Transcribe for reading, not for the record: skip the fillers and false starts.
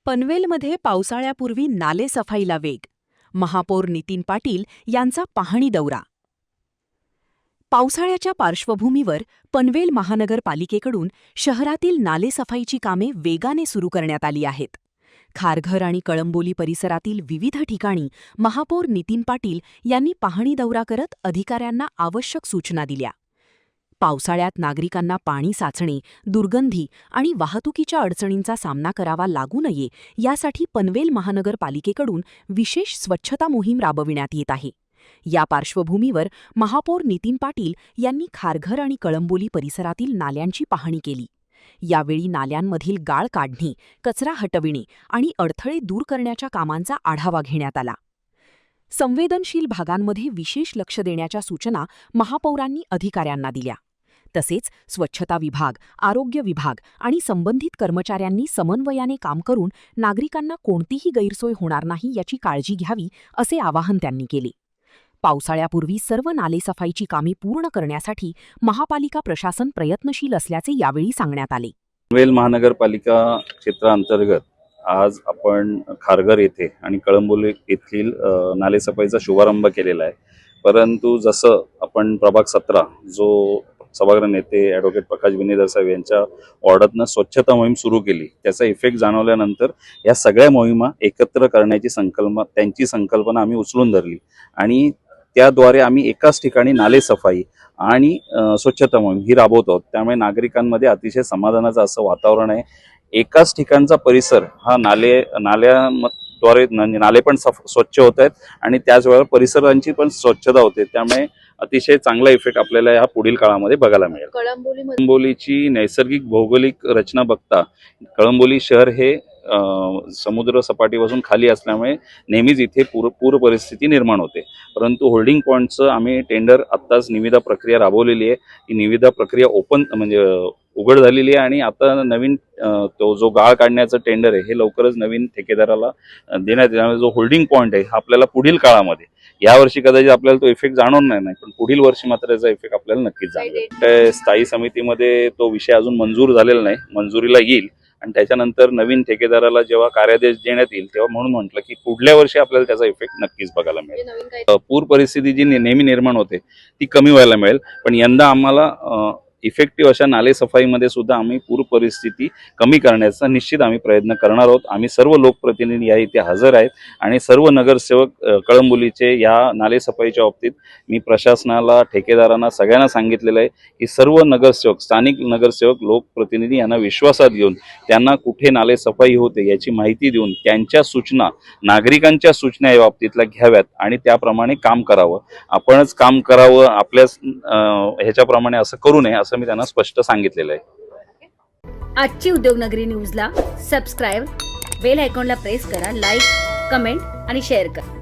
पनवेलमध्ये पावसाळ्यापूर्वी नाले सफाईला वेग. महापौर नितीन पाटील यांचा पाहणी दौरा. पावसाळ्याच्या पार्श्वभूमीवर पनवेल महानगरपालिकेकडून शहरातील नालेसफाईची कामे वेगाने सुरू करण्यात आली आहेत. खारघर आणि कळंबोली परिसरातील विविध ठिकाणी महापौर नितीन पाटील यांनी पाहणी दौरा करत अधिकाऱ्यांना आवश्यक सूचना दिल्या. पावसाळ्यात नागरिकांना पाणी साचणे, दुर्गंधी आणि वाहतुकीच्या अडचणींचा सामना करावा लागू नये यासाठी पनवेल महानगरपालिकेकडून विशेष स्वच्छता मोहीम राबविण्यात येत आहे. या पार्श्वभूमीवर महापौर नितीन पाटील यांनी खारघर आणि कळंबोली परिसरातील नाल्यांची पाहणी केली. यावेळी नाल्यांमधील गाळ काढणे, कचरा हटविणे आणि अडथळे दूर करण्याच्या कामांचा आढावा घेण्यात आला. संवेदनशील भागांमध्ये विशेष लक्ष देण्याच्या सूचना महापौरांनी अधिकाऱ्यांना दिल्या. तसेच स्वच्छता विभाग, आरोग्य विभाग आणि संबंधित कर्मचाऱ्यांनी समन्वयाने काम करून नागरिकांना कोणतीही गैरसोय होणार नाही याची काळजी घ्यावी, असे आवाहन त्यांनी केले. पावसाळ्यापूर्वी सर्व नालेसफाईची कामे पूर्ण करण्यासाठी महापालिका प्रशासन प्रयत्नशील असल्याचे यावेळी सांगण्यात आले. पनवेल महानगरपालिका क्षेत्रांतर्गत आज आपण खारघर येथे आणि कळंबोली येथील नालेसफाईचा शुभारंभ केलेला आहे. परंतु जसं आपण प्रभाग 17 जो सभागृह नेते ॲडव्होकेट प्रकाश बिनेदर साहेब यांच्या वॉर्डातनं स्वच्छता मोहीम सुरू केली, त्याचा इफेक्ट जाणवल्यानंतर या सगळ्या मोहिमा एकत्र करण्याची त्यांची संकल्पना आम्ही उचलून धरली आणि त्याद्वारे आम्ही एकाच ठिकाणी नालेसफाई आणि स्वच्छता मोहीम ही राबवत आहोत. त्यामुळे नागरिकांमध्ये अतिशय समाधानाचं असं वातावरण आहे. एकाच ठिकाणचा परिसर हा नाल्याद्वारे नाले पण स्वच्छ होत आहेत आणि त्याचवेळेला परिसरांची पण स्वच्छता होते. त्यामुळे अतिशय चांगला इफेक्ट आपल्याला या पुढील काळामध्ये बघायला मिळेल. कळंबोलीची नैसर्गिक भौगोलिक रचना बघता कळंबोली शहर हे समुद्र सपाटीपासून खाली असल्यामुळे नेहमीच इथे पूर परिस्थिती निर्माण होते. परंतु होल्डिंग पॉईंटचं आम्ही टेंडर आत्ताच निविदा प्रक्रिया राबवलेली आहे. ही निविदा प्रक्रिया उघड झालेली आहे आणि आता नवीन तो जो गाळ काढण्याचं टेंडर आहे हे लवकरच नवीन ठेकेदाराला देण्यात येणार. जो होल्डिंग पॉईंट आहे हा आपल्याला पुढील काळामध्ये, यावर्षी कदाचित आपल्याला तो इफेक्ट जाणवणार नाही, पण पुढील वर्षी मात्र याचा इफेक्ट आपल्याला नक्कीच जाणवेल. स्थायी समितीमध्ये तो विषय अजून मंजूर झालेला नाही, मंजुरीला येईल आणि त्याच्यानंतर नवीन ठेकेदाराला जेव्हा कार्यादेश देण्यात येईल तेव्हा म्हणून म्हटलं की पुढल्या वर्षी आपल्याला त्याचा इफेक्ट नक्कीच बघायला मिळेल. पूर परिस्थिती जी नेहमी निर्माण होते ती कमी व्हायला मिळेल, पण यंदा आम्हाला इफेक्टिव्ह अशा नालेसफाईमध्ये सुद्धा आम्ही पूर परिस्थिती कमी करण्याचा निश्चित आम्ही प्रयत्न करणार आहोत. आम्ही सर्व लोकप्रतिनिधी या इथे हजर आहेत आणि सर्व नगरसेवक कळंबोलीचे या नालेसफाईच्या बाबतीत मी प्रशासनाला, ठेकेदारांना सगळ्यांना सांगितलेलं आहे की सर्व नगरसेवक, स्थानिक नगरसेवक, लोकप्रतिनिधी यांना विश्वासात घेऊन त्यांना कुठे नालेसफाई होते याची माहिती देऊन त्यांच्या सूचना, नागरिकांच्या सूचना या बाबतीतल्या घ्याव्यात आणि त्याप्रमाणे काम करावं. आपणच काम करावं, आपल्या ह्याच्याप्रमाणे असं करू नये असं मी त्यांना स्पष्ट सांगितलेलं आहे. आजची उद्योगनगरी न्यूजला सबस्क्राईब, बेल आयकॉनला प्रेस करा, लाईक, कमेंट आणि शेअर करा.